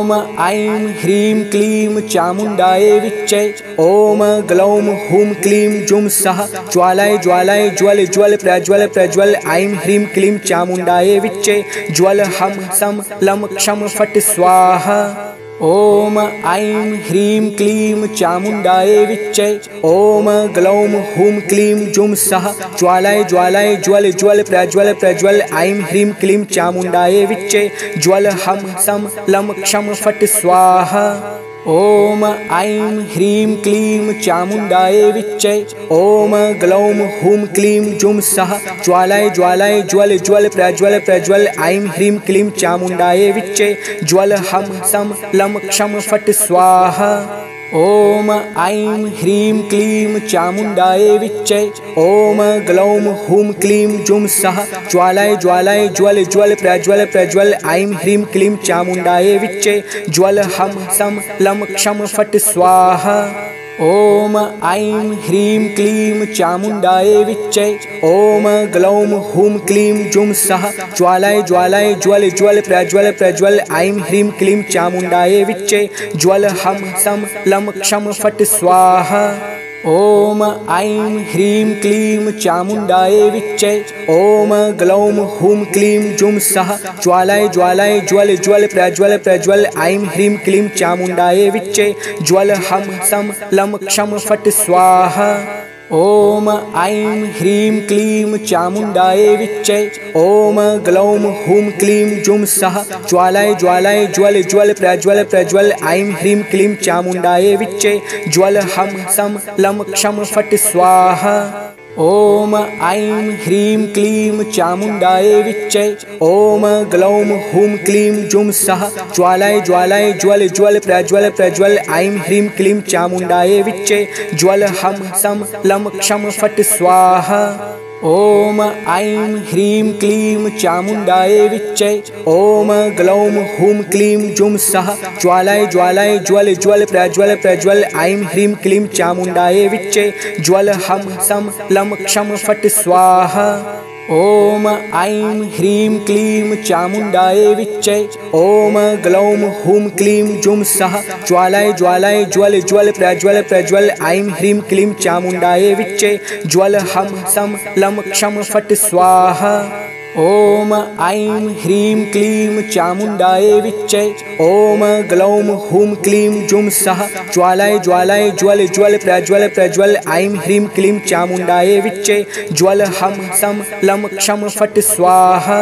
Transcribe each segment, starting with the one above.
ॐ ऐं ह्रीं क्लीं चामुण्डायै विच्चे। ॐ ग्लौं हूं क्लीं जुं सः ज्वालाय ज्वालाय ज्वल ज्वल प्रज्वल प्रज्वल। ऐं ह्रीं क्लीं चामुण्डायै विच्चे। ज्वल हं सं लं क्षं फट् स्वाहा। ॐ ऐं ह्रीं क्लीं चामुण्डायै विच्चे। ॐ ग्लौं हूं क्लीं जुं सः ज्वालाय ज्वालाय ज्वल ज्वल प्रज्वल प्रज्वल। ऐं ह्रीं क्लीं चामुण्डायै विच्चे। ज्वल हं सं लं क्षं फट् स्वाहा। ॐ ऐं ह्रीं क्लीं चामुण्डायै विच्चे। ॐ ग्लौं हूं क्लीं जुं सः ज्वालाय ज्वालाय ज्वल ज्वल प्रज्वल प्रज्वल। ऐं ह्रीं क्लीं चामुण्डायै विच्चे। ज्वल हं सं लं क्षं फट् स्वाहा। ॐ ऐं ह्रीं क्लीं चामुण्डायै विच्चे। ॐ ग्लौं हूं क्लीं जुं सः ज्वालाय ज्वालाय ज्वल ज्वल प्रज्वल प्रज्वल। ऐं ह्रीं क्लीं चामुण्डायै विच्चे। ज्वल हं सं लं क्षं फट् स्वाहा। ॐ ऐं ह्रीं क्लीं चामुण्डायै विच्चे। ॐ ग्लौं हूं क्लीं जुं सः ज्वालाय ज्वालाय ज्वल ज्वल प्रज्वल प्रज्वल। ऐं ह्रीं क्लीं चामुण्डायै विच्चे। ज्वल हं सं लं क्षं फट् स्वाहा। ॐ ऐं ह्रीं क्लीं चामुण्डायै विच्चे। ॐ ग्लौं हूं क्लीं जुं सः ज्वालाय ज्वालाय ज्वल ज्वल प्रज्वल प्रज्वल। ऐं ह्रीं क्लीं चामुण्डायै विच्चे। ज्वल हं सं लं क्षं फट् स्वाहा। ॐ ऐं ह्रीं क्लीं चामुण्डायै विच्चे। ॐ ग्लौं हूं क्लीं जुं सः ज्वालाय ज्वालाय ज्वल ज्वल प्रज्वल प्रज्वल। ऐं ह्रीं क्लीं चामुण्डायै विच्चे। ज्वल हं सं लं क्षं फट् स्वाहा। ॐ ऐं ह्रीं क्लीं चामुण्डायै विच्चे। ॐ ग्लौं हूं क्लीं जुं सः ज्वालाय ज्वालाय ज्वल ज्वल प्रज्वल प्रज्वल। ऐं ह्रीं क्लीं चामुण्डायै विच्चे। ज्वल हं सं लं क्षं फट् स्वाहा। ॐ ऐं ह्रीं क्लीं चामुण्डायै विच्चे। ॐ ग्लौं हूं क्लीं जुं सः ज्वालाय ज्वालाय ज्वल ज्वल प्रज्वल प्रज्वल। ऐं ह्रीं क्लीं चामुण्डायै विच्चे। ज्वल हं सं लं क्षं फट् स्वाहा। ॐ ऐं ह्रीं क्लीं चामुण्डायै विच्चे। ॐ ग्लौं हूं क्लीं जुं सः ज्वालाय ज्वालाय ज्वल ज्वल प्रज्वल प्रज्वल। ऐं ह्रीं क्लीं चामुण्डायै विच्चे। ज्वल हं सं लं क्षं फट् स्वाहा। ॐ ऐं ह्रीं क्लीं चामुण्डायै विच्चे। ॐ ग्लौं हूं क्लीं जुं सः ज्वालाय ज्वालाय ज्वल ज्वल प्रज्वल प्रज्वल। ऐं ह्रीं क्लीं चामुण्डायै विच्चे। ज्वल हं सं लं क्षं फट् स्वाहा।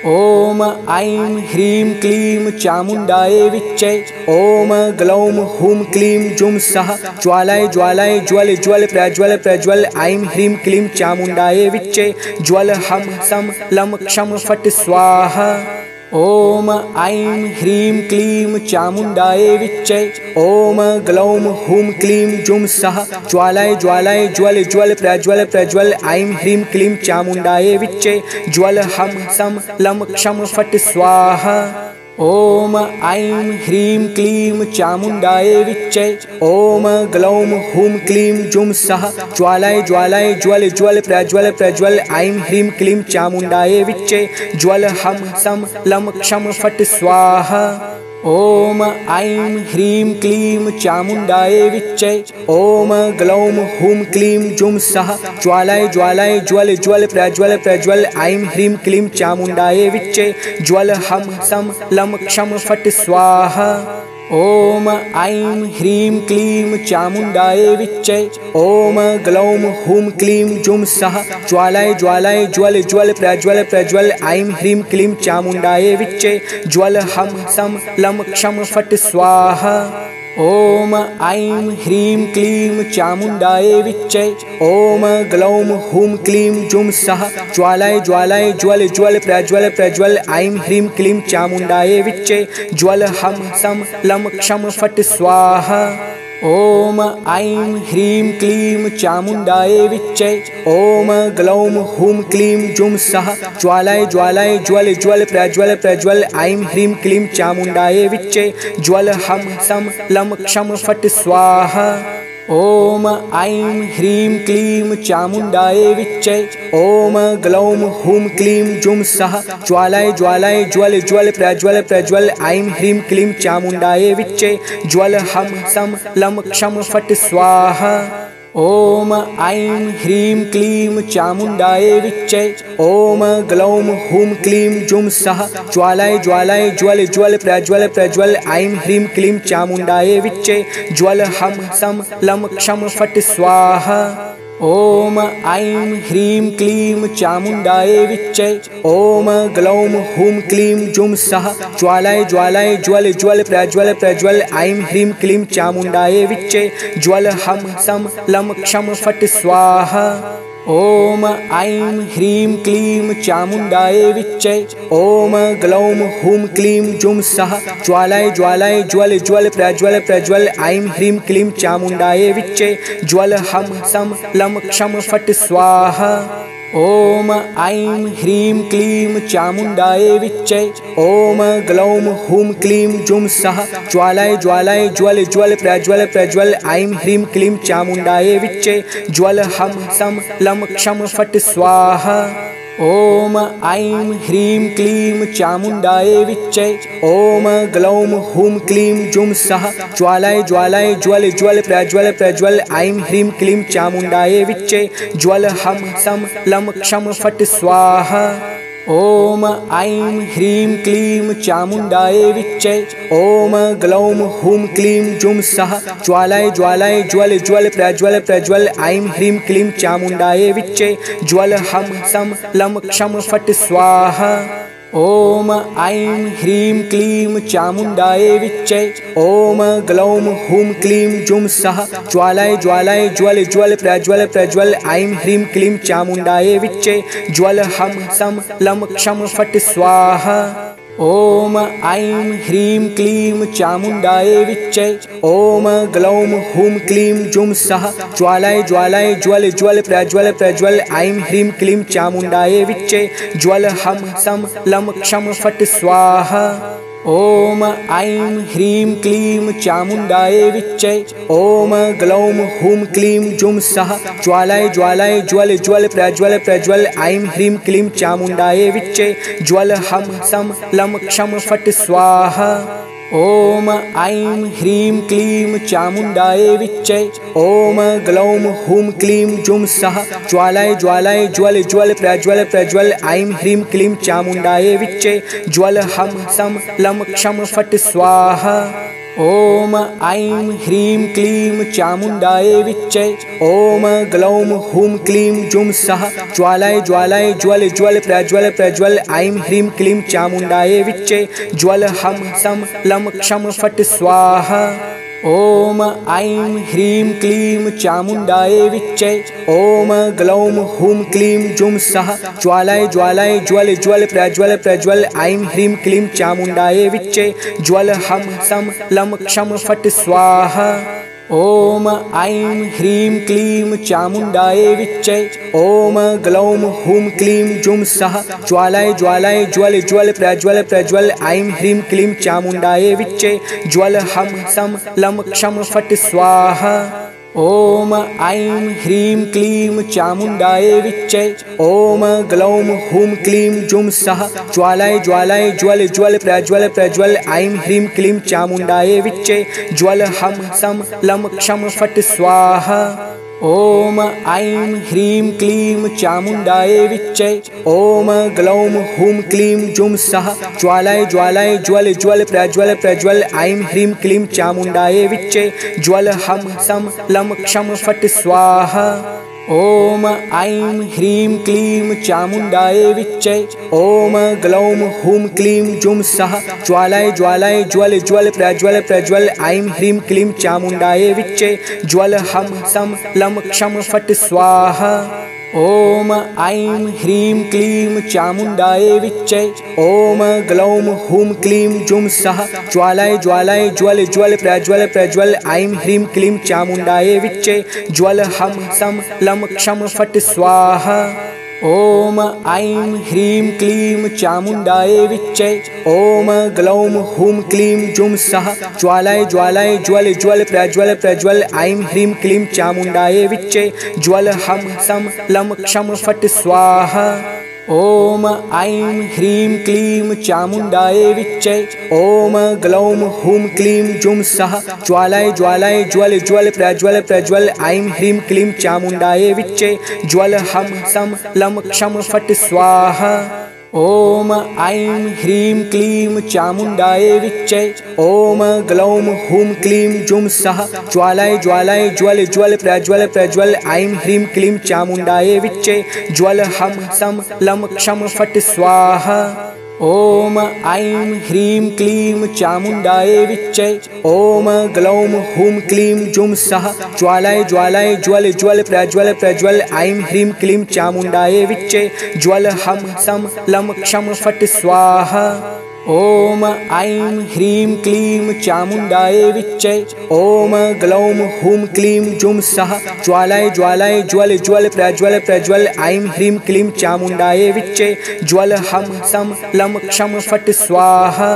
ॐ ऐं ह्रीं क्लीं चामुण्डायै विच्चे। ॐ ग्लौं हूं क्लीं जुं सः ज्वालाय ज्वालाय ज्वल ज्वल प्रज्वल प्रज्वल। ऐं ह्रीं क्लीं चामुण्डायै विच्चे। ज्वल हं सं लं क्षं फट् स्वाहा। ॐ ऐं ह्रीं क्लीं चामुण्डायै विच्चे। ॐ ग्लौं हूं क्लीं जुं सः ज्वालाय ज्वालाय ज्वल ज्वल प्रज्वल प्रज्वल। ऐं ह्रीं क्लीं चामुण्डायै विच्चे। ज्वल हं सं लं क्षं फट् स्वाहा। ॐ ऐं ह्रीं क्लीं चामुण्डायै विच्चे। ॐ ग्लौं हूं क्लीं जुं सः ज्वालाय ज्वालाय ज्वल ज्वल प्रज्वल प्रज्वल। ऐं ह्रीं क्लीं चामुण्डायै विच्चे। ज्वल हं सं लं क्षं फट् स्वाहा। ॐ ऐं ह्रीं क्लीं चामुण्डायै विच्चे। ॐ ग्लौं हूं क्लीं जुं सः ज्वालाय ज्वालाय ज्वल ज्वल प्रज्वल प्रज्वल। ऐं ह्रीं क्लीं चामुण्डायै विच्चे। ज्वल हं सं लं क्षं फट् स्वाहा। ॐ ऐं ह्रीं क्लीं चामुण्डायै विच्चे। ॐ ग्लौं हूं क्लीं जुं सः ज्वालाय ज्वालाय ज्वल ज्वल प्रज्वल प्रज्वल। ऐं ह्रीं क्लीं चामुण्डायै विच्चे। ज्वल हं सं लं क्षं फट् स्वाहा। ॐ ऐं ह्रीं क्लीं चामुण्डायै विच्चे। ॐ ग्लौं हूं क्लीं जुं सः ज्वालाय ज्वालाय ज्वल ज्वल प्रज्वल प्रज्वल। ऐं ह्रीं क्लीं चामुण्डायै विच्चे। ज्वल हं सं लं क्षं फट् स्वाहा। ॐ ऐं ह्रीं क्लीं चामुण्डायै विच्चे। ॐ ग्लौं हूं क्लीं जुं सः ज्वालाय ज्वालाय ज्वल ज्वल प्रज्वल प्रज्वल। ऐं ह्रीं क्लीं चामुण्डायै विच्चे। ज्वल हं सं लं क्षं फट् स्वाहा। ॐ ऐं ह्रीं क्लीं चामुण्डायै विच्चे ॐ ग्लौं हुं क्लीं जुं सः ज्वालाय ज्वालाय ज्वल ज्वल प्रज्वल प्रज्वल ऐं ह्रीं क्लीं चामुण्डायै विच्चे ज्वल हं सं लं क्षं फट् स्वाहा। ॐ ऐं ह्रीं क्लीं चामुण्डायै विच्चे ॐ ग्लौं हुं क्लीं जुं सः ज्वालाय ज्वालाय ज्वल ज्वल प्रज्वल प्रज्वल ऐं ह्रीं क्लीं चामुण्डायै विच्चे ज्वल हं सं लं क्षं फट् स्वाहा। ॐ ऐं ह्रीं क्लीं चामुण्डायै विच्चे ॐ ग्लौं हुं क्लीं जुं सः ज्वालाय ज्वालाय ज्वल ज्वल प्रज्वल प्रज्वल ऐं ह्रीं क्लीं चामुण्डायै विच्चे ज्वल हं सं लं क्षं फट् स्वाहा। ॐ ऐं ह्रीं क्लीं चामुण्डायै विच्चे ॐ ग्लौं हुं क्लीं जुं सः ज्वालाय ज्वालाय ज्वल ज्वल प्रज्वल प्रज्वल ऐं ह्रीं क्लीं चामुण्डायै विच्चे ज्वल हं सं लं क्षं फट् स्वाहा। ॐ ऐं ह्रीं क्लीं चामुण्डायै विच्चे ॐ ग्लौं हुं क्लीं जुं सः ज्वालाय ज्वालाय ज्वल ज्वल प्रज्वल प्रज्वल ऐं ह्रीं क्लीं चामुण्डायै विच्चे ज्वल हं सं लं क्षं फट् स्वाहा। ॐ ऐं ह्रीं क्लीं चामुण्डायै विच्चे ॐ ग्लौं हुं क्लीं जुं सः ज्वालाय ज्वालाय ज्वल ज्वल प्रज्वल प्रज्वल ऐं ह्रीं क्लीं चामुण्डायै विच्चे ज्वल हं सं लं क्षं फट् स्वाहा। ॐ ऐं ह्रीं क्लीं चामुण्डायै विच्चे ॐ ग्लौं हुं क्लीं जुं सः ज्वालाय ज्वालाय ज्वल ज्वल प्रज्वल प्रज्वल ऐं ह्रीं क्लीं चामुण्डायै विच्चे ज्वल हं सं लं क्षं फट् स्वाहा। ॐ ऐं ह्रीं क्लीं चामुण्डायै विच्चे ॐ ग्लौं हुं क्लीं जुं सः ज्वालाय ज्वालाय ज्वल ज्वल प्रज्वल प्रज्वल ऐं ह्रीं क्लीं चामुण्डायै विच्चे ज्वल हं सं लं क्षं फट् स्वाहा। ॐ ऐं ह्रीं क्लीं चामुण्डायै विच्चे ॐ ग्लौं हुं क्लीं जुं सः ज्वालाय ज्वालाय ज्वल ज्वल प्रज्वल प्रज्वल ऐं ह्रीं क्लीं चामुण्डायै विच्चे ज्वल हं सं लं क्षं फट् स्वाहा। ॐ ऐं ह्रीं क्लीं चामुण्डायै विच्चे ॐ ग्लौं हुं क्लीं जुं सः ज्वालाय ज्वालाय ज्वल ज्वल प्रज्वल प्रज्वल ऐं ह्रीं क्लीं चामुण्डायै विच्चे ज्वल हं सं लं क्षं फट् स्वाहा। ॐ ऐं ह्रीं क्लीं चामुण्डायै विच्चे ॐ ग्लौं हुं क्लीं जुं सः ज्वालाय ज्वालाय ज्वल ज्वल प्रज्वल प्रज्वल ऐं ह्रीं क्लीं चामुण्डायै विच्चे ज्वल हं सं लं क्षं फट् स्वाहा। ॐ ऐं ह्रीं क्लीं चामुण्डायै विच्चे ॐ ग्लौं हुं क्लीं जुं सः ज्वालाय ज्वालाय ज्वल ज्वल प्रज्वल प्रज्वल ऐं ह्रीं क्लीं चामुण्डायै विच्चे ज्वल हं सं लं क्षं फट् स्वाहा। ॐ ऐं ह्रीं क्लीं चामुण्डायै विच्चे ॐ ग्लौं हुं क्लीं जुं सः ज्वालाय ज्वालाय ज्वल ज्वल प्रज्वल प्रज्वल ऐं ह्रीं क्लीं चामुण्डायै विच्चे ज्वल हं सं लं क्षं फट् स्वाहा। ॐ ऐं ह्रीं क्लीं चामुण्डायै विच्चे ॐ ग्लौं हुं क्लीं जुं सः ज्वालाय ज्वालाय ज्वल ज्वल प्रज्वल प्रज्वल ऐं ह्रीं क्लीं चामुण्डायै विच्चे ज्वल हं सं लं क्षं फट् स्वाहा। ॐ ऐं ह्रीं क्लीं चामुण्डायै विच्चे ॐ ग्लौं हुं क्लीं जुं सः ज्वालाय ज्वालाय ज्वल ज्वल प्रज्वल प्रज्वल ऐं ह्रीं क्लीं चामुण्डायै विच्चे ज्वल हं सं लं क्षं फट् स्वाहा। ॐ ऐं ह्रीं क्लीं चामुण्डायै विच्चे ॐ ग्लौं हुं क्लीं जुं सः ज्वालाय ज्वालाय ज्वल ज्वल प्रज्वल प्रज्वल ऐं ह्रीं क्लीं चामुण्डायै विच्चे ज्वल हं सं लं क्षं फट् स्वाहा। ॐ ऐं ह्रीं क्लीं चामुण्डायै विच्चे ॐ ग्लौं हुं क्लीं जुं सः ज्वालाय ज्वालाय ज्वल ज्वल प्रज्वल प्रज्वल ऐं ह्रीं क्लीं चामुण्डायै विच्चे ज्वल हं सं लं क्षं फट् स्वाहा। ॐ ऐं ह्रीं क्लीं चामुण्डायै विच्चे ॐ ग्लौं हुं क्लीं जुं सः ज्वालाय ज्वालाय ज्वल ज्वल प्रज्वल प्रज्वल ऐं ह्रीं क्लीं चामुण्डायै विच्चे ज्वल हं सं लं क्षं फट् स्वाहा। ॐ ऐं ह्रीं क्लीं चामुण्डायै विच्चै ॐ ग्लौं हुं क्लीं जुं सः ज्वालाय ज्वालाय ज्वल ज्वल प्रज्वल प्रज्वल ऐं ह्रीं क्लीं चामुण्डायै विच्चै ज्वल हं सं लं क्षं फट् स्वाहा। ॐ ऐं ह्रीं क्लीं चामुण्डायै विच्चै ॐ ग्लौं हुं क्लीं जुं सः ज्वालाय ज्वालाय ज्वल ज्वल प्रज्वल प्रज्वल ऐं ह्रीं क्लीं चामुण्डायै विच्चै ज्वल हं सं लं क्षं फट् स्वाहा। ॐ ऐं ह्रीं क्लीं चामुण्डायै विच्चै ॐ ग्लौं हुं क्लीं जुं सः ज्वालाय ज्वालाय ज्वल ज्वल प्रज्वल प्रज्वल ऐं ह्रीं क्लीं चामुण्डायै विच्चै ज्वल हं सं लं क्षं फट् स्वाहा। ॐ ऐं ह्रीं क्लीं चामुण्डायै विच्चै ॐ ग्लौं हुं क्लीं जुं सः ज्वालाय ज्वालाय ज्वल ज्वल प्रज्वल प्रज्वल ऐं ह्रीं क्लीं चामुण्डायै विच्चै ज्वल हं सं लं क्षं फट् स्वाहा। ॐ ऐं ह्रीं क्लीं चामुण्डायै विच्चै ॐ ग्लौं हुं क्लीं जुं सः ज्वालाय ज्वालाय ज्वल ज्वल प्रज्वल प्रज्वल ऐं ह्रीं क्लीं चामुण्डायै विच्चै ज्वल हं सं लं क्षं फट् स्वाहा।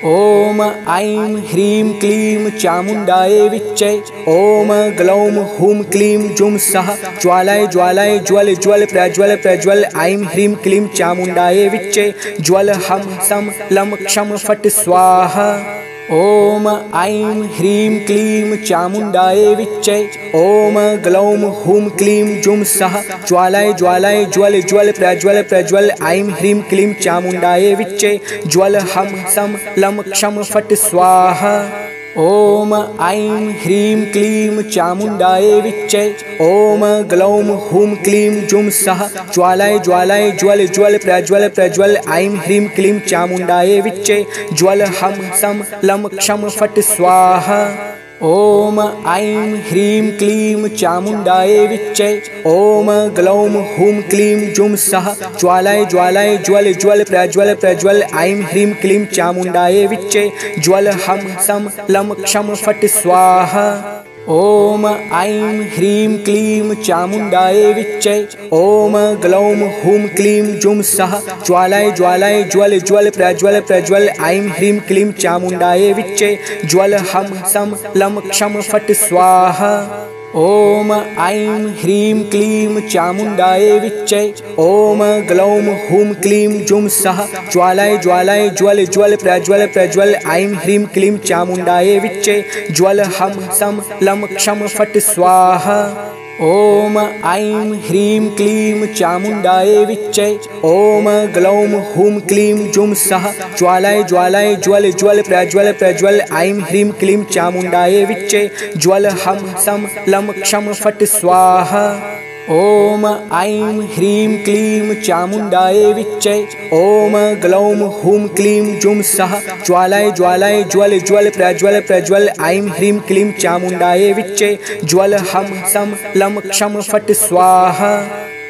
ॐ ऐं ह्रीं क्लीं चामुण्डायै विच्चै ॐ ग्लौं हुं क्लीं जुं सः ज्वालाय ज्वालाय ज्वल ज्वल प्रज्वल प्रज्वल ऐं ह्रीं क्लीं चामुण्डायै विच्चै ज्वल हं सं लं क्षं फट् स्वाहा। ॐ ऐं ह्रीं क्लीं चामुण्डायै विच्चै ॐ ग्लौं हुं क्लीं जुं सः ज्वालाय ज्वालाय ज्वल ज्वल प्रज्वल प्रज्वल ऐं ह्रीं क्लीं चामुण्डायै विच्चै ज्वल हं सं लं क्षं फट् स्वाहा। ॐ ऐं ह्रीं क्लीं चामुण्डायै विच्चै ॐ ग्लौं हुं क्लीं जुं सः ज्वालाय ज्वालाय ज्वल ज्वल प्रज्वल प्रज्वल ऐं ह्रीं क्लीं चामुण्डायै विच्चै ज्वल हं सं लं क्षं फट् स्वाहा। ॐ ऐं ह्रीं क्लीं चामुण्डायै विच्चै ॐ ग्लौं हुं क्लीं जुं सः ज्वालाय ज्वालाय ज्वल ज्वल प्रज्वल प्रज्वल ऐं ह्रीं क्लीं चामुण्डायै विच्चै ज्वल हं सं लं क्षं फट् स्वाहा। ॐ ऐं ह्रीं क्लीं चामुण्डायै विच्चै ॐ ग्लौं हुं क्लीं जुं सः ज्वालाय ज्वालाय ज्वल ज्वल प्रज्वल प्रज्वल ऐं ह्रीं क्लीं चामुण्डायै विच्चै ज्वल हं सं लं क्षं फट् स्वाहा। ॐ ऐं ह्रीं क्लीं चामुण्डायै विच्चै ॐ ग्लौं हुं क्लीं जुं सः ज्वालाय ज्वालाय ज्वल ज्वल प्रज्वल प्रज्वल ऐं ह्रीं क्लीं चामुण्डायै विच्चै ज्वल हं सं लं क्षं फट् स्वाहा। ॐ ऐं ह्रीं क्लीं चामुण्डायै विच्चै ॐ ग्लौं हुं क्लीं जुं सः ज्वालाय ज्वालाय ज्वल ज्वल प्रज्वल प्रज्वल ऐं ह्रीं क्लीं चामुण्डायै विच्चै ज्वल हं सं लं क्षं फट् स्वाहा। ॐ ऐं ह्रीं क्लीं चामुण्डायै विच्चै ॐ ग्लौं हुं क्लीं जुं सः ज्वालाय ज्वालाय ज्वल ज्वल प्रज्वल प्रज्वल ऐं ह्रीं क्लीं चामुण्डायै विच्चै ज्वल हं सं लं क्षं फट् स्वाहा।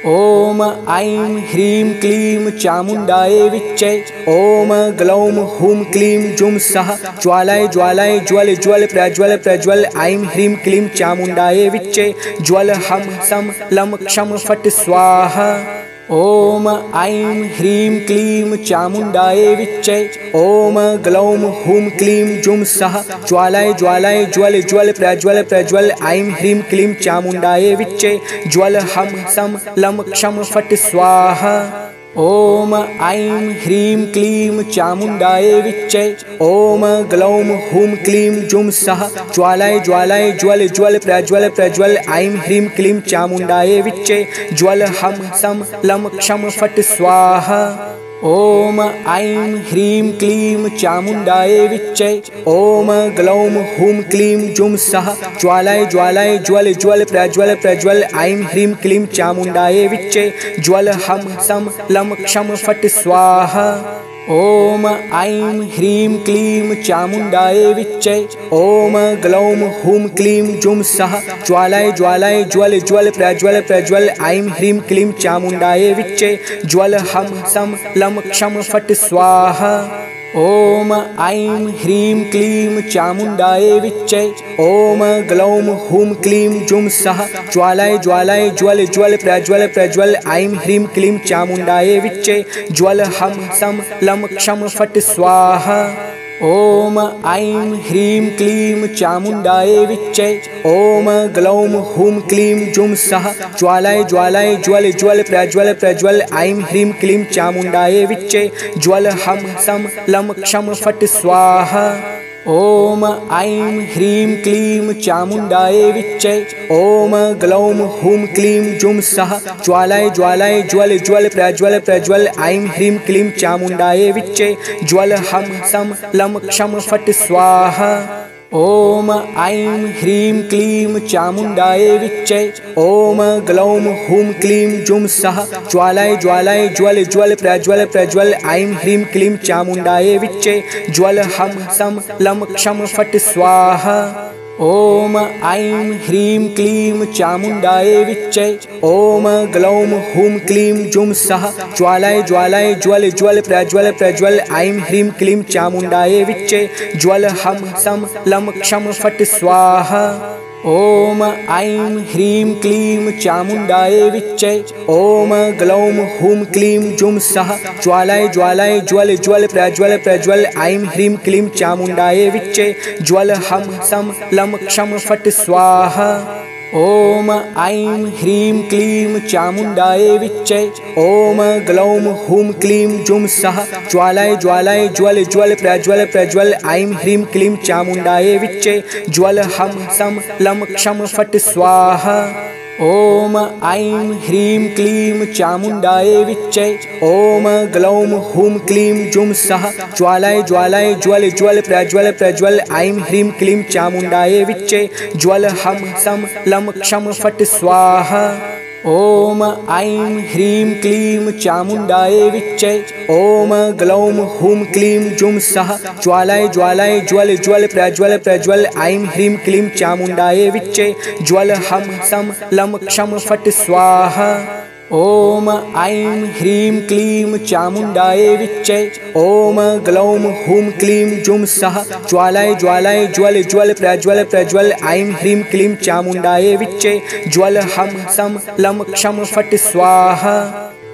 ॐ ऐं ह्रीं क्लीं चामुण्डायै विच्चै ॐ ग्लौं हुं क्लीं जुं सः ज्वालाय ज्वालाय ज्वल ज्वल प्रज्वल प्रज्वल ऐं ह्रीं क्लीं चामुण्डायै विच्चै ज्वल हं सं लं क्षं फट् स्वाहा। ॐ ऐं ह्रीं क्लीं चामुण्डायै विच्चै ॐ ग्लौं हुं क्लीं जुं सः ज्वालाय ज्वालाय ज्वल ज्वल प्रज्वल प्रज्वल ऐं ह्रीं क्लीं चामुण्डायै विच्चै ज्वल हं सं लं क्षं फट् स्वाहा। ॐ ऐं ह्रीं क्लीं चामुण्डायै विच्चै ॐ ग्लौं हुं क्लीं जुं सः ज्वालाय ज्वालाय ज्वल ज्वल प्रज्वल प्रज्वल ऐं ह्रीं क्लीं चामुण्डायै विच्चै ज्वल हं सं लं क्षं फट् स्वाहा। ॐ ऐं ह्रीं क्लीं चामुण्डायै विच्चै ॐ ग्लौं हुं क्लीं जुं सः ज्वालाय ज्वालाय ज्वल ज्वल प्रज्वल प्रज्वल ऐं ह्रीं क्लीं चामुण्डायै विच्चै ज्वल हं सं लं क्षं फट् स्वाहा। ॐ ऐं ह्रीं क्लीं चामुण्डायै विच्चै ॐ ग्लौं हुं क्लीं जुं सः ज्वालाय ज्वालाय ज्वल ज्वल प्रज्वल प्रज्वल ऐं ह्रीं क्लीं चामुण्डायै विच्चै ज्वल हं सं लं क्षं फट् स्वाहा। ॐ ऐं ह्रीं क्लीं चामुण्डायै विच्चे ॐ ग्लौं हूं क्लीं जुं सः ज्वालाय ज्वालाय ज्वल ज्वल प्रज्वल प्रज्वल ऐं ह्रीं क्लीं चामुण्डायै विच्चे ज्वल हं सं लं क्षं फट् स्वाहा। ॐ ऐं ह्रीं क्लीं चामुण्डायै विच्चे ॐ ग्लौं हूं क्लीं जुं सः ज्वालाय ज्वालाय ज्वल ज्वल प्रज्वल प्रज्वल ऐं ह्रीं क्लीं चामुण्डायै विच्चे ज्वल हं सं लं क्षं फट् स्वाहा। ॐ ऐं ह्रीं क्लीं चामुण्डायै विच्चे ॐ ग्लौं हूं क्लीं जुं सः ज्वालाय ज्वालाय ज्वल ज्वल प्रज्वल प्रज्वल ऐं ह्रीं क्लीं चामुण्डायै विच्चे ज्वल हं सं लं क्षं फट् स्वाहा। ॐ ऐं ह्रीं क्लीं चामुण्डायै विच्चे ॐ ग्लौं हूं क्लीं जुं सः ज्वालाय ज्वालाय ज्वल ज्वल प्रज्वल प्रज्वल ऐं ह्रीं क्लीं चामुण्डायै विच्चे ज्वल हं सं लं क्षं फट् स्वाहा। ॐ ऐं ह्रीं क्लीं चामुण्डायै विच्चे ॐ ग्लौं हूं क्लीं जुं सः ज्वालाय ज्वालाय ज्वल ज्वल प्रज्वल प्रज्वल ऐं ह्रीं क्लीं चामुण्डायै विच्चे ज्वल हं सं लं क्षं फट् स्वाहा। ॐ ऐं ह्रीं क्लीं चामुण्डायै विच्चे ॐ ग्लौं हूं क्लीं जुं सः ज्वालाय ज्वालाय ज्वल ज्वल प्रज्वल प्रज्वल ऐं ह्रीं क्लीं चामुण्डायै विच्चे ज्वल हं सं लं क्षं फट् स्वाहा। ॐ ऐं ह्रीं क्लीं चामुण्डायै विच्चे ॐ ग्लौं हूं क्लीं जुं सः ज्वालाय ज्वालाय ज्वल ज्वल प्रज्वल प्रज्वल ऐं ह्रीं क्लीं चामुण्डायै विच्चे ज्वल हं सं लं क्षं फट् स्वाहा। ॐ ऐं ह्रीं क्लीं चामुण्डायै विच्चे ॐ ग्लौं हूं क्लीं जुं सः ज्वालाय ज्वालाय ज्वल ज्वल प्रज्वल प्रज्वल ऐं ह्रीं क्लीं चामुण्डायै विच्चे ज्वल हं सं लं क्षं फट् स्वाहा। ॐ ऐं ह्रीं क्लीं चामुण्डायै विच्चे ॐ ग्लौं हूं क्लीं जुं सः ज्वालाय ज्वालाय ज्वल ज्वल प्रज्वल प्रज्वल ऐं ह्रीं क्लीं चामुण्डायै विच्चे ज्वल हं सं लं क्षं फट् स्वाहा। ॐ ऐं ह्रीं क्लीं चामुण्डायै विच्चे ॐ ग्लौं हूं क्लीं जुं सः ज्वालाय ज्वालाय ज्वल ज्वल प्रज्वल प्रज्वल ऐं ह्रीं क्लीं चामुण्डायै विच्चे ज्वल हं सं लं क्षं फट् स्वाहा।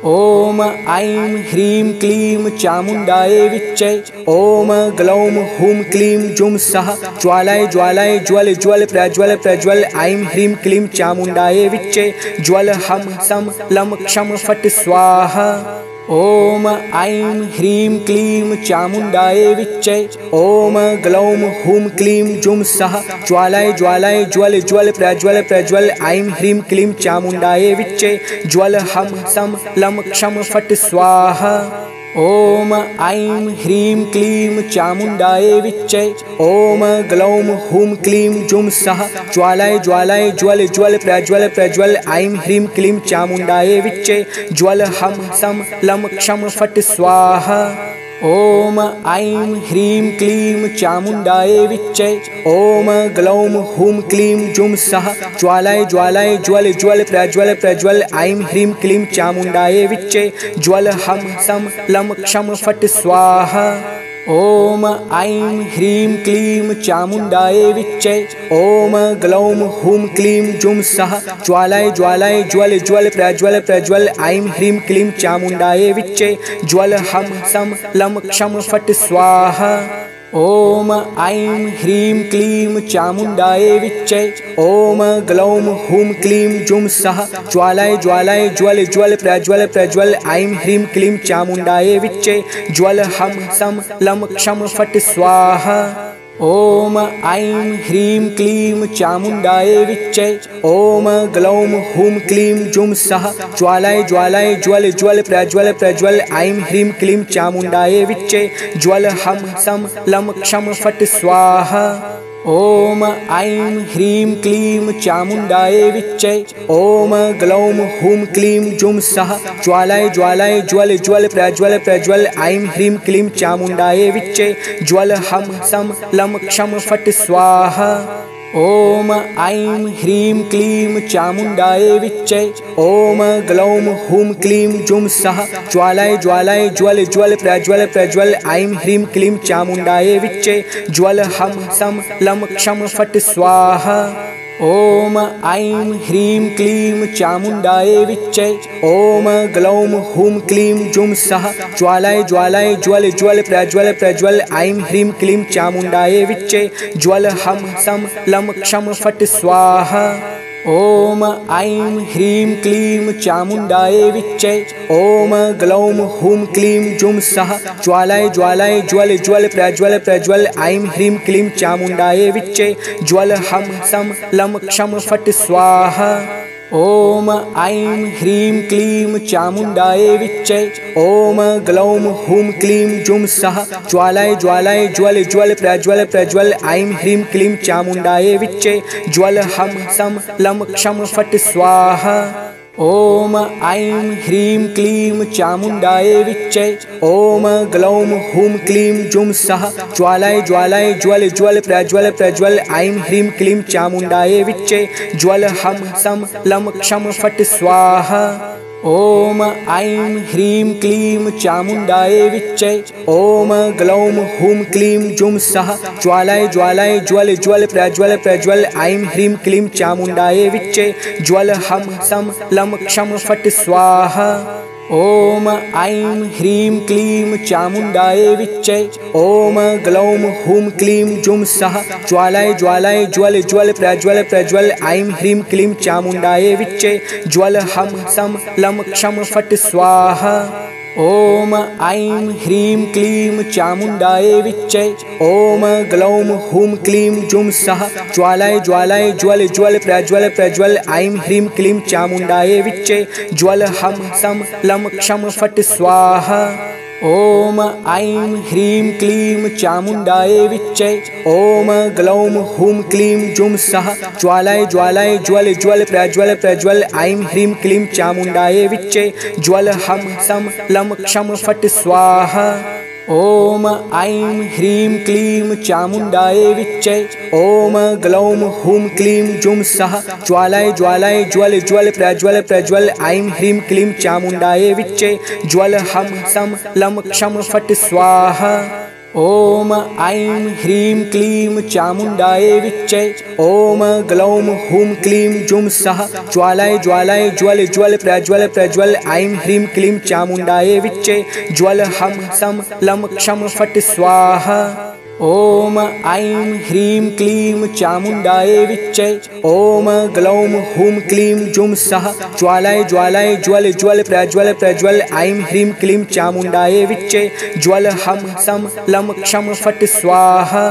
ॐ ऐं ह्रीं क्लीं चामुण्डायै विच्चे ॐ ग्लौं हूं क्लीं जुं सः ज्वालाय ज्वालाय ज्वल ज्वल प्रज्वल प्रज्वल ऐं ह्रीं क्लीं चामुण्डायै विच्चे ज्वल हं सं लं क्षं फट् स्वाहा। ॐ ऐं ह्रीं क्लीं चामुण्डायै विच्चे ॐ ग्लौं हूं क्लीं जुं सः ज्वालाय ज्वालाय ज्वल ज्वल प्रज्वल प्रज्वल ऐं ह्रीं क्लीं चामुण्डायै विच्चे ज्वल हं सं लं क्षं फट् स्वाहा। ॐ ऐं ह्रीं क्लीं चामुण्डायै विच्चे ॐ ग्लौं हूं क्लीं जुं सः ज्वालाय ज्वालाय ज्वल ज्वल प्रज्वल प्रज्वल ऐं ह्रीं क्लीं चामुण्डायै विच्चे ज्वल हं सं लं क्षं फट् स्वाहा। ॐ ऐं ह्रीं क्लीं चामुण्डायै विच्चे ॐ ग्लौं हूं क्लीं जुं सः ज्वालाय ज्वालाय ज्वल ज्वल प्रज्वल प्रज्वल ऐं ह्रीं क्लीं चामुण्डायै विच्चे ज्वल हं सं लं क्षं फट् स्वाहा। ॐ ऐं ह्रीं क्लीं चामुण्डायै विच्चे ॐ ग्लौं हूं क्लीं जुं सः ज्वालाय ज्वालाय ज्वल ज्वल प्रज्वल प्रज्वल ऐं ह्रीं क्लीं चामुण्डायै विच्चे ज्वल हं सं लं क्षं फट् स्वाहा। ॐ ऐं ह्रीं क्लीं चामुण्डायै विच्चे ॐ ग्लौं हूं क्लीं जुं सः ज्वालाय ज्वालाय ज्वल ज्वल प्रज्वल प्रज्वल ऐं ह्रीं क्लीं चामुण्डायै विच्चे ज्वल हं सं लं क्षं फट् स्वाहा। ॐ ऐं ह्रीं क्लीं चामुण्डायै विच्चे ॐ ग्लौं हूं क्लीं जुं सः ज्वालाय ज्वालाय ज्वल ज्वल प्रज्वल प्रज्वल ऐं ह्रीं क्लीं चामुण्डायै विच्चे ज्वल हं सं लं क्षं फट् स्वाहा। ॐ ऐं ह्रीं क्लीं चामुण्डायै विच्चे ॐ ग्लौं हूं क्लीं जुं सः ज्वालाय ज्वालाय ज्वल ज्वल प्रज्वल प्रज्वल ऐं ह्रीं क्लीं चामुण्डायै विच्चे ज्वल हं सं लं क्षं फट् स्वाहा। ॐ ऐं ह्रीं क्लीं चामुण्डायै विच्चे ॐ ग्लौं हूं क्लीं जुं सः ज्वालाय ज्वालाय ज्वल ज्वल प्रज्वल प्रज्वल ऐं ह्रीं क्लीं चामुण्डायै विच्चे ज्वल हं सं लं क्षं फट् स्वाहा। ॐ ऐं ह्रीं क्लीं चामुण्डायै विच्चे ॐ ग्लौं हूं क्लीं जुं सः ज्वालाय ज्वालाय ज्वल ज्वल प्रज्वल प्रज्वल ऐं ह्रीं क्लीं चामुण्डायै विच्चे ज्वल हं सं लं क्षं फट् स्वाहा। ॐ ऐं ह्रीं क्लीं चामुण्डायै विच्चे ॐ ग्लौं हूं क्लीं जुं सः ज्वालाय ज्वालाय ज्वल ज्वल प्रज्वल प्रज्वल ऐं ह्रीं क्लीं चामुण्डायै विच्चे ज्वल हं सं लं क्षं फट् स्वाहा। ॐ ऐं ह्रीं क्लीं चामुण्डायै विच्चे ॐ ग्लौं हूं क्लीं जुं सः ज्वालाय ज्वालाय ज्वल ज्वल प्रज्वल प्रज्वल ऐं ह्रीं क्लीं चामुण्डायै विच्चे ज्वल हं सं लं क्षं फट् स्वाहा। ॐ ऐं ह्रीं क्लीं चामुण्डायै विच्चे ॐ ग्लौं हूं क्लीं जुं सः ज्वालाय ज्वालाय ज्वल ज्वल प्रज्वल प्रज्वल ऐं ह्रीं क्लीं चामुण्डायै विच्चे ज्वल हं सं लं क्षं फट् स्वाहा। ॐ ऐं ह्रीं क्लीं चामुण्डायै विच्चे ॐ ग्लौं हूं क्लीं जुं सः ज्वालाय ज्वालाय ज्वल ज्वल प्रज्वल प्रज्वल ऐं ह्रीं क्लीं चामुण्डायै विच्चे ज्वल हं सं लं क्षं फट् स्वाहा। ॐ ऐं ह्रीं क्लीं चामुण्डायै विच्चे ॐ ग्लौं हूं क्लीं जुं सः ज्वालाय ज्वालाय ज्वल ज्वल प्रज्वल प्रज्वल ऐं ह्रीं क्लीं चामुण्डायै विच्चे ज्वल हं सं लं क्षं फट् स्वाहा। ॐ ऐं ह्रीं क्लीं चामुण्डायै विच्चे ॐ ग्लौं हूं क्लीं जुं सः ज्वालाय ज्वालाय ज्वल ज्वल प्रज्वल प्रज्वल ऐं ह्रीं क्लीं चामुण्डायै विच्चे ज्वल हं सं लं क्षं फट् स्वाहा। ॐ ऐं ह्रीं क्लीं चामुण्डायै विच्चे ॐ ग्लौं हूं क्लीं जुं सः ज्वालाय ज्वालाय ज्वल ज्वल प्रज्वल प्रज्वल ऐं ह्रीं क्लीं चामुण्डायै विच्चे ज्वल हं सं लं क्षं फट् स्वाहा। ॐ ऐं ह्रीं क्लीं चामुण्डायै विच्चे ॐ ग्लौं हूं क्लीं जुं सः ज्वालाय ज्वालाय ज्वल ज्वल प्रज्वल प्रज्वल ऐं ह्रीं क्लीं चामुण्डायै विच्चे ज्वल हं सं लं क्षं फट् स्वाहा। ॐ ऐं ह्रीं क्लीं चामुण्डायै विच्चे ॐ ग्लौं हूं क्लीं जुं सः ज्वालाय ज्वालाय ज्वल ज्वल प्रज्वल प्रज्वल ऐं ह्रीं क्लीं चामुण्डायै विच्चे ज्वल हं सं लं क्षं फट् स्वाहा। ॐ ऐं ह्रीं क्लीं चामुण्डायै विच्चे ॐ ग्लौं हूं क्लीं जुं सः ज्वालाय ज्वालाय ज्वल ज्वल प्रज्वल प्रज्वल ऐं ह्रीं क्लीं चामुण्डायै विच्चे ज्वल हं सं लं क्षं फट् स्वाहा।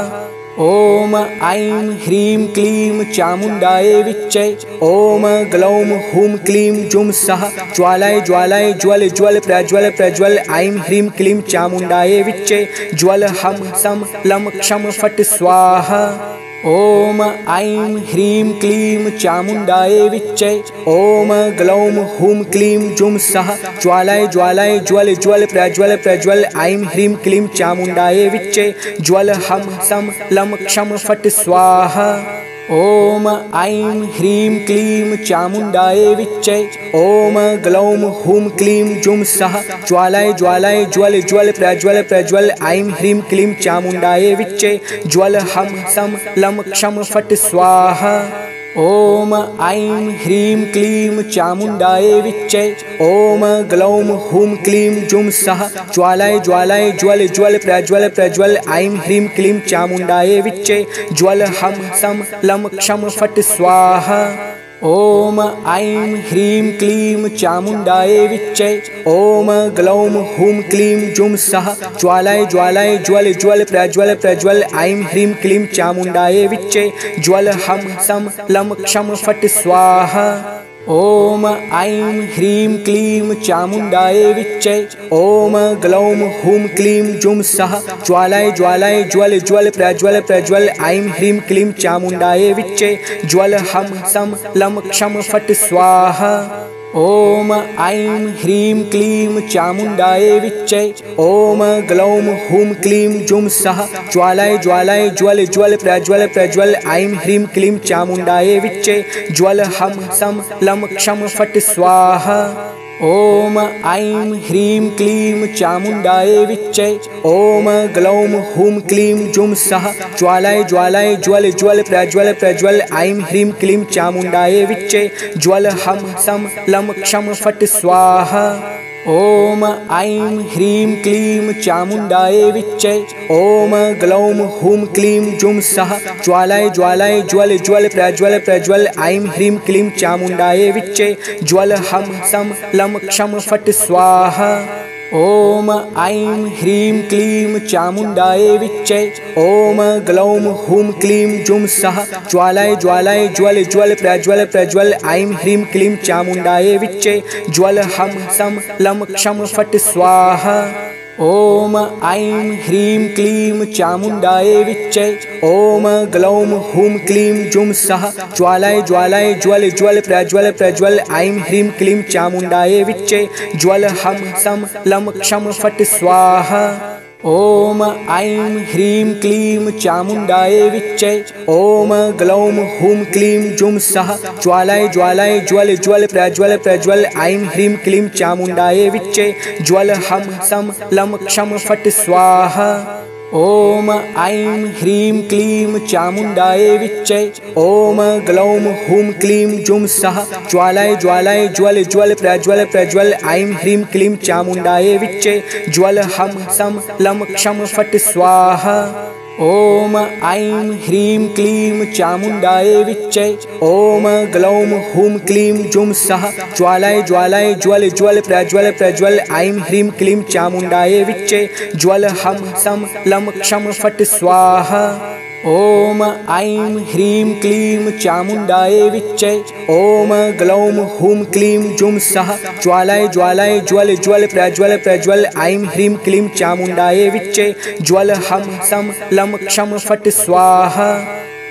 ॐ ऐं ह्रीं क्लीं चामुण्डायै विच्चे ॐ ग्लौं हूं क्लीं जुं सः ज्वालाय ज्वालाय ज्वल ज्वल प्रज्वल प्रज्वल ऐं ह्रीं क्लीं चामुण्डायै विच्चे ज्वल हं सं लं क्षं फट् स्वाहा। ॐ ऐं ह्रीं क्लीं चामुण्डायै विच्चे ॐ ग्लौं हूं क्लीं जुं सः ज्वालाय ज्वालाय ज्वल ज्वल प्रज्वल प्रज्वल ऐं ह्रीं क्लीं चामुण्डायै विच्चे ज्वल हं सं लं क्षं फट् स्वाहा। ॐ ऐं ह्रीं क्लीं चामुण्डायै विच्चे ॐ ग्लौं हूं क्लीं जुं सः ज्वालाय ज्वालाय ज्वल ज्वल प्रज्वल प्रज्वल ऐं ह्रीं क्लीं चामुण्डायै विच्चे ज्वल हं सं लं क्षं फट् स्वाहा। ॐ ऐं ह्रीं क्लीं चामुण्डायै विच्चे ॐ ग्लौं हूं क्लीं जुं सः ज्वालाय ज्वालाय ज्वल ज्वल प्रज्वल प्रज्वल ऐं ह्रीं क्लीं चामुण्डायै विच्चे ज्वल हं सं लं क्षं फट् स्वाहा। ॐ ऐं ह्रीं क्लीं चामुण्डायै विच्चे ॐ ग्लौं हूं क्लीं जुं सः ज्वालाय ज्वालाय ज्वल ज्वल प्रज्वल प्रज्वल ऐं ह्रीं क्लीं चामुण्डायै विच्चे ज्वल हं सं लं क्षं फट् स्वाहा। ॐ ऐं ह्रीं क्लीं चामुण्डायै विच्चे ॐ ग्लौं हूं क्लीं जुं सः ज्वालाय ज्वालाय ज्वल ज्वल प्रज्वल प्रज्वल ऐं ह्रीं क्लीं चामुण्डायै विच्चे ज्वल हं सं लं क्षं फट् स्वाहा। ॐ ऐं ह्रीं क्लीं चामुण्डायै विच्चे ॐ ग्लौं हुं क्लीं जुं सः ज्वालाय ज्वालाय ज्वल ज्वल प्रज्वल प्रज्वल ऐं ह्रीं क्लीं चामुण्डायै विच्चे ज्वल हं सं लं क्षं फट् स्वाहा। ॐ ऐं ह्रीं क्लीं चामुण्डायै विच्चे ॐ ग्लौं हुं क्लीं जुं सः ज्वालाय ज्वालाय ज्वल ज्वल प्रज्वल प्रज्वल ऐं ह्रीं क्लीं चामुण्डायै विच्चे ज्वल हं सं लं क्षं फट् स्वाहा। ॐ ऐं ह्रीं क्लीं चामुण्डायै विच्चे ॐ ग्लौं हुं क्लीं जुं सः ज्वालाय ज्वालाय ज्वल ज्वल प्रज्वल प्रज्वल ऐं ह्रीं क्लीं चामुण्डायै विच्चे ज्वल हं सं लं क्षं फट् स्वाहा। ॐ ऐं ह्रीं क्लीं चामुण्डायै विच्चे ॐ ग्लौं हुं क्लीं जुं सः ज्वालाय ज्वालाय ज्वल ज्वल प्रज्वल प्रज्वल ऐं ह्रीं क्लीं चामुण्डायै विच्चे ज्वल हं सं लं क्षं फट् स्वाहा। ॐ ऐं ह्रीं क्लीं चामुण्डायै विच्चे ॐ ग्लौं हुं क्लीं जुं सः ज्वालाय ज्वालाय ज्वल ज्वल प्रज्वल प्रज्वल ऐं ह्रीं क्लीं चामुण्डायै विच्चे ज्वल हं सं लं क्षं फट् स्वाहा। ॐ ऐं ह्रीं क्लीं चामुण्डायै विच्चे ॐ ग्लौं हुं क्लीं जुं सः ज्वालाय ज्वालाय ज्वल ज्वल प्रज्वल प्रज्वल ऐं ह्रीं क्लीं चामुण्डायै विच्चे ज्वल हं सं लं क्षं फट् स्वाहा। ॐ ऐं ह्रीं क्लीं चामुण्डायै विच्चे ॐ ग्लौं हुं क्लीं जुं सः ज्वालाय ज्वालाय ज्वल ज्वल प्रज्वल प्रज्वल ऐं ह्रीं क्लीं चामुण्डायै विच्चे ज्वल हं सं लं क्षं फट् स्वाहा। ॐ ऐं ह्रीं क्लीं चामुण्डायै विच्चे ॐ ग्लौं हुं क्लीं जुं सः ज्वालाय ज्वालाय ज्वल ज्वल प्रज्वल प्रज्वल ऐं ह्रीं क्लीं चामुण्डायै विच्चे ज्वल हं सं लं क्षं फट् स्वाहा। ॐ ऐं ह्रीं क्लीं चामुण्डायै विच्चे ॐ ग्लौं हुं क्लीं जुं सः ज्वालाय ज्वालाय ज्वल ज्वल प्रज्वल प्रज्वल ऐं ह्रीं क्लीं चामुण्डायै विच्चे ज्वल हं सं लं क्षं फट् स्वाहा।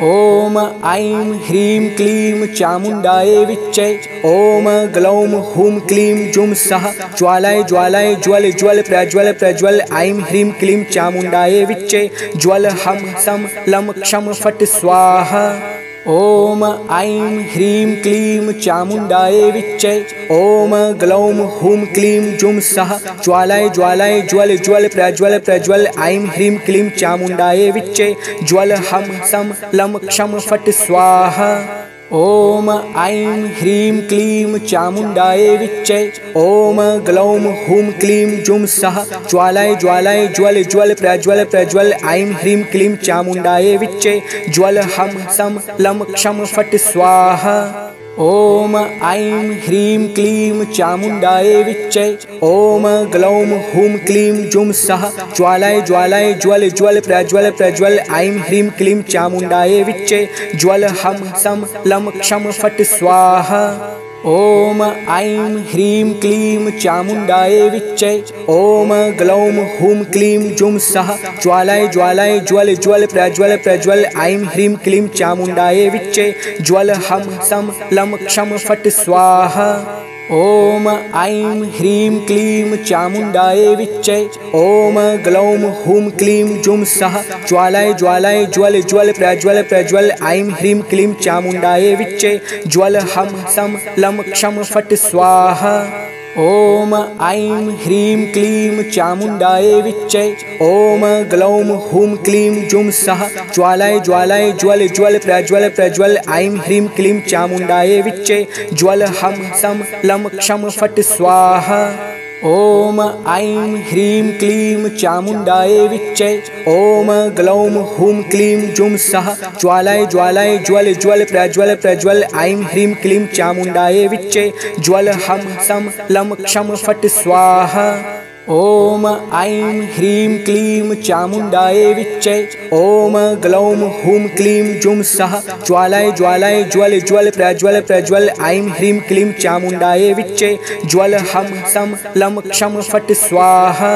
ॐ ऐं ह्रीं क्लीं चामुण्डायै विच्चे ॐ ग्लौं हुं क्लीं जुं सः ज्वालाय ज्वालाय ज्वल ज्वल प्रज्वल प्रज्वल ऐं ह्रीं क्लीं चामुण्डायै विच्चे ज्वल हं सं लं क्षं फट् स्वाहा। ॐ ऐं ह्रीं क्लीं चामुण्डायै विच्चे ॐ ग्लौं हुं क्लीं जुं सः ज्वालाय ज्वालाय ज्वल ज्वल प्रज्वल प्रज्वल ऐं ह्रीं क्लीं चामुण्डायै विच्चे ज्वल हं सं लं क्षं फट् स्वाहा। ॐ ऐं ह्रीं क्लीं चामुण्डायै विच्चे ॐ ग्लौं हुं क्लीं जुं सः ज्वालाय ज्वालाय ज्वल ज्वल प्रज्वल प्रज्वल ऐं ह्रीं क्लीं चामुण्डायै विच्चे ज्वल हं सं लं क्षं फट् स्वाहा। ॐ ऐं ह्रीं क्लीं चामुण्डायै विच्चे ॐ ग्लौं हुं क्लीं जुं सः ज्वालाय ज्वालाय ज्वल ज्वल प्रज्वल प्रज्वल ऐं ह्रीं क्लीं चामुण्डायै विच्चे ज्वल हं सं लं क्षं फट् स्वाहा। ॐ ऐं ह्रीं क्लीं चामुण्डायै विच्चे ॐ ग्लौं हुं क्लीं जुं सः ज्वालाय ज्वालाय ज्वल ज्वल प्रज्वल प्रज्वल ऐं ह्रीं क्लीं चामुण्डायै विच्चे ज्वल हं सं लं क्षं फट् स्वाहा। ॐ ऐं ह्रीं क्लीं चामुण्डायै विच्चे ॐ ग्लौं हुं क्लीं जुं सः ज्वालाय ज्वालाय ज्वल ज्वल प्रज्वल प्रज्वल ऐं ह्रीं क्लीं चामुण्डायै विच्चे ज्वल हं सं लं क्षं फट् स्वाहा। ॐ ऐं ह्रीं क्लीं चामुण्डायै विच्चे ॐ ग्लौं हुं क्लीं जुं सः ज्वालाय ज्वालाय ज्वल ज्वल प्रज्वल प्रज्वल ऐं ह्रीं क्लीं चामुण्डायै विच्चे ज्वल हं सं लं क्षं फट् स्वाहा। ॐ ऐं ह्रीं क्लीं चामुण्डायै विच्चे ॐ ग्लौं हुं क्लीं जुं सः ज्वालाय ज्वालाय ज्वल ज्वल प्रज्वल प्रज्वल ऐं ह्रीं क्लीं चामुण्डायै विच्चे ज्वल हं सं लं क्षं फट् स्वाहा। ॐ ऐं ह्रीं क्लीं चामुण्डायै विच्चे ॐ ग्लौं हुं क्लीं जुं सः ज्वालाय ज्वालाय ज्वल ज्वल प्रज्वल प्रज्वल ऐं ह्रीं क्लीं चामुण्डायै विच्चे ज्वल हं सं लं क्षं फट् स्वाहा।